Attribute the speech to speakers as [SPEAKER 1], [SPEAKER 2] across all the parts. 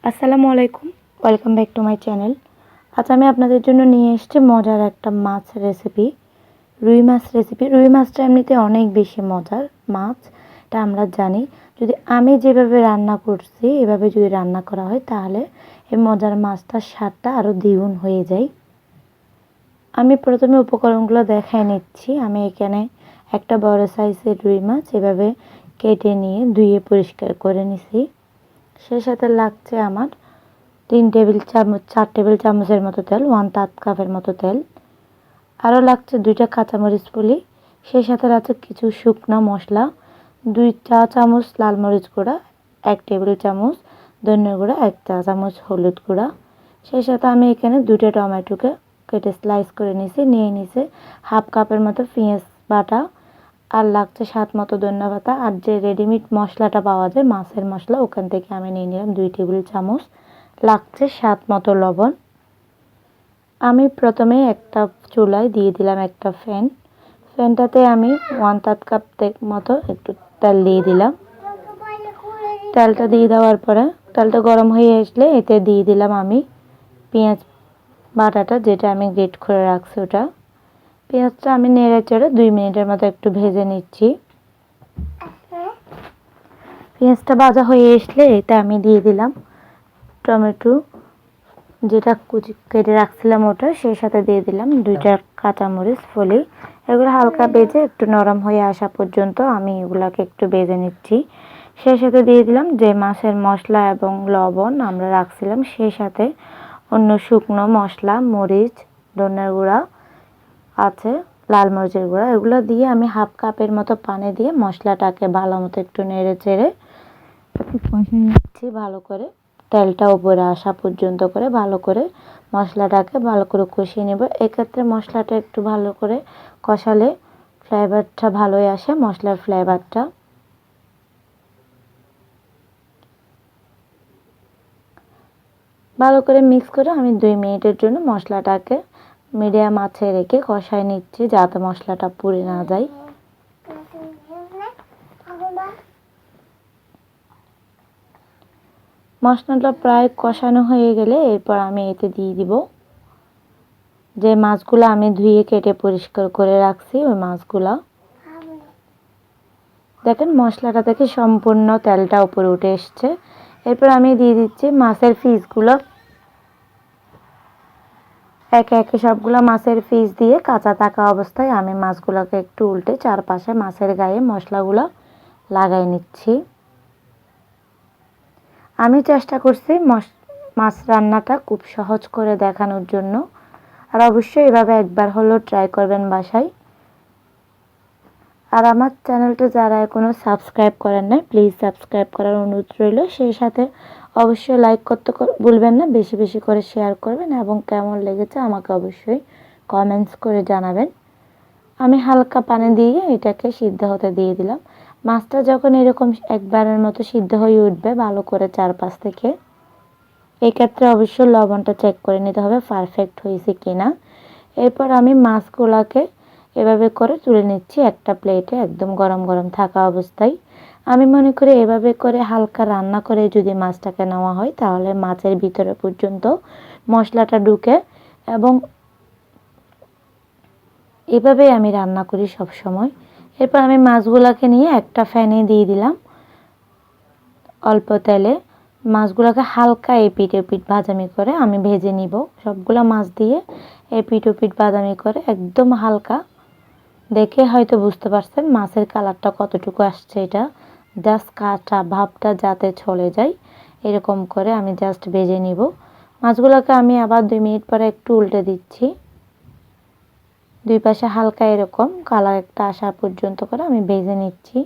[SPEAKER 1] আসসালামু আলাইকুম, welcome back to my channel. আজ আমি আপনাদের জন্য নিয়ে এসেছি মজার একটা মাছ রেসিপি, রুই মাছ রেসিপি। রুই মাছটা এমনিতে অনেক বেশি মজার মাছ, এটা আমরা জানি। যদি আমি যেভাবে রান্না করছি এভাবে যদি রান্না করা হয় তাহলে এই মজার মাছটার স্বাদটা আরও দ্বিগুণ হয়ে যায়। আমি প্রথমে উপকরণগুলো দেখাই নিচ্ছি। আমি এখানে একটা বড় সাইজের রুই মাছ এভাবে কেটে নিয়ে ধুয়ে পরিষ্কার করে নিছি। সেই সাথে লাগছে আমার 4 টেবিল চামচের মতো তেল, 1/3 কাপের মতো তেল। আরও লাগছে 2টা কাঁচামরিচ ফলি। সেই সাথে লাগছে কিছু শুকনো মশলা, 2 চা চামচ লাল মরিচ গুঁড়া, 1 টেবিল চামচ ধনিয়া গুঁড়া, 1 চা চামচ হলুদ গুঁড়া। সেই সাথে আমি এখানে 2টা টমেটোকে কেটে স্লাইস করে নিয়ে নিছি 1/2 কাপের মতো পেঁয়াজ বাটা। আর লাগছে স্বাদ মতো ধনিয়া পাতা। আর যে রেডিমেড মশলাটা পাওয়া যায় মাছের মশলা, ওখান থেকে আমি নিয়ে নিলাম 2 টেবিল চামচ। লাগছে স্বাদ মতো লবণ। আমি প্রথমে একটা চুলায় দিয়ে দিলাম একটা ফ্যানটাতে আমি 1/3 কাপ মতো একটু তেল দিয়ে দিলাম। তেলটা দিয়ে দেওয়ার পরে তেলটা গরম হয়ে আসলে এতে দিয়ে দিলাম আমি পেঁয়াজ বাটাটা, যেটা আমি গ্রেট করে রাখছি ওটা। পেঁয়াজটা আমি নেড়ে চেড়ে 2 মিনিটের মতো একটু ভেজে নিচ্ছি। পেঁয়াজটা ভাজা হয়ে আসলে এতে আমি দিয়ে দিলাম টমেটো, যেটা কুচি কেটে রাখছিলাম ওটা। সেই সাথে দিয়ে দিলাম 2টা কাঁচামরিচ ফলি। এগুলো হালকা ভেজে একটু নরম হয়ে আসা পর্যন্ত আমি এগুলাকে একটু ভেজে নিচ্ছি। সেই সাথে দিয়ে দিলাম যে মাছের মশলা এবং লবণ আমরা রাখছিলাম, সেই সাথে অন্য শুকনো মশলা, মরিচ, ধনিয়ার গুঁড়া আছে, লাল মরিচের গুঁড়া, এগুলো দিয়ে আমি 1/2 কাপের মতো পানি দিয়ে মশলাটাকে ভালো মতো একটু নেড়ে চেড়ে একটু কষিয়ে নিচ্ছি ভালো করে। তেলটা উপরে আসা পর্যন্ত করে ভালো করে মশলাটাকে ভালো করে কষিয়ে নেব। এক্ষেত্রে মশলাটা একটু ভালো করে কষালে ফ্লেভারটা ভালোই আসে, মশলার ফ্লেভারটা। ভালো করে মিক্স করে আমি 2 মিনিটের জন্য মশলাটাকে মিডিয়াম আঁচে রেখে কষায় নিচ্ছি, যাতে মশলাটা পুড়ে না যায়। মশলাটা প্রায় কষানো হয়ে গেলে এরপর আমি এতে দিয়ে দিব যে মাছগুলো আমি ধুয়ে কেটে পরিষ্কার করে রাখছি, ওই মাছগুলা। দেখেন মশলাটা থেকে সম্পূর্ণ তেলটা উপরে উঠে এসছে। এরপর আমি দিয়ে দিচ্ছি মাছের পিসগুলো। একে একে সবগুলো মাছের পিস দিয়ে কাঁচা থাকা অবস্থায় আমি মাছগুলোকে একটু উল্টে চারপাশে মাছের গায়ে মশলাগুলো লাগাই নিচ্ছি। আমি চেষ্টা করছি মাছ রান্নাটা খুব সহজ করে দেখানোর জন্য। আর অবশ্যই এভাবে একবার হলেও ট্রাই করবেন বাসায়। আর আমার চ্যানেলটা যারা এখনও সাবস্ক্রাইব করেন নাই, প্লিজ সাবস্ক্রাইব করার অনুরোধ রইল। সেই সাথে অবশ্যই লাইক করতে ভুলবেন না, বেশি বেশি করে শেয়ার করবেন এবং কেমন লেগেছে আমাকে অবশ্যই কমেন্টস করে জানাবেন। আমি হালকা পানি দিয়ে এটাকে সিদ্ধ হতে দিয়ে দিলাম। মাছটা যখন এরকম একবারের মতো সিদ্ধ হয়ে উঠবে ভালো করে চারপাশ থেকে, এই ক্ষেত্রে অবশ্যই লবণটা চেক করে নিতে হবে পারফেক্ট হয়েছে কিনা। এরপর আমি মাছগুলোকে এভাবে করে তুলে নিচ্ছি একটা প্লেটে, একদম গরম গরম থাকা অবস্থায়। আমি মনে করি এভাবে করে হালকা রান্না করে যদি মাছটাকে নেওয়া হয় তাহলে মাছের ভিতরে পর্যন্ত মশলাটা ঢুকে, এবং এভাবেই আমি রান্না করি সব সময়। এরপর আমি মাছগুলোকে নিয়ে একটা ফ্যানে দিয়ে দিলাম অল্প তেলে। মাছগুলোকে হালকা এপিট ওপিট ভাজামি করে আমি ভেজে নিব। সবগুলো মাছ দিয়ে এপিট ওপিট ভাজামি করে একদম হালকা, দেখে হয়তো বুঝতে পারছেন মাছের কালারটা কতটুকু আসছে। এটা জাস্ট কাঁচা ভাবটা যাতে চলে যায় এরকম করে আমি জাস্ট ভেজে নিব। মাছগুলোকে আমি আবার 2 মিনিট পরে একটু উল্টে দিচ্ছি। 2 পাশে হালকা এরকম কালার একটা আসা পর্যন্ত করে আমি ভেজে নিচ্ছি।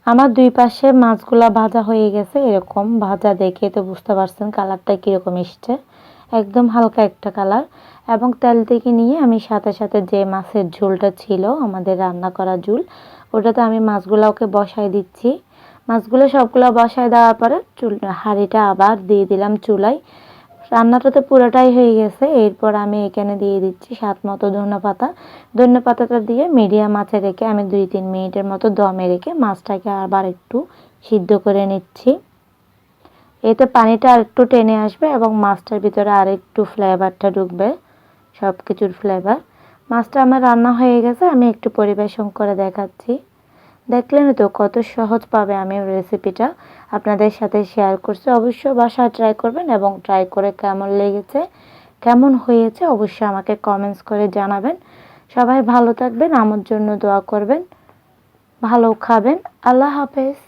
[SPEAKER 1] আমার 2 পাশে মাছগুলা ভাজা হয়ে গেছে। এরকম ভাজা দেখে তো বুঝতে পারছেন কালারটা কীরকম এসছে, একদম হালকা একটা কালার। এবং তেল থেকে নিয়ে আমি সাথে সাথে যে মাছের ঝোলটা ছিল আমাদের রান্না করা ঝোল, ওটাতে আমি মাছগুলোকে বসাই দিচ্ছি। মাছগুলো সবগুলো বসায় দেওয়ার পরে হাঁড়িটা আবার দিয়ে দিলাম চুলায়। রান্নাটা তো পুরোটাই হয়ে গেছে। এরপর আমি এখানে দিয়ে দিচ্ছি স্বাদ মতো ধনে পাতাটা দিয়ে মিডিয়াম আঁচে রেখে আমি 2-3 মিনিটের মতো দমে রেখে মাছটাকে আবার একটু সিদ্ধ করে নিচ্ছি। এতে পানিটা আরেকটু টেনে আসবে এবং মাছটার ভিতরে আরেকটু ফ্লেভারটা ঢুকবে, সব কিছুর ফ্লেভার। মাছটা আমার রান্না হয়ে গেছে, আমি একটু পরিবেশন করে দেখাচ্ছি। দেখলেন তো কত সহজভাবে আমি রেসিপিটা আপনাদের সাথে শেয়ার করছি। অবশ্যই বাসায় ট্রাই করবেন এবং ট্রাই করে কেমন লেগেছে, কেমন হয়েছে অবশ্যই আমাকে কমেন্টস করে জানাবেন। সবাই ভালো থাকবেন, আমার জন্য দোয়া করবেন, ভালো খাবেন। আল্লাহ হাফেজ।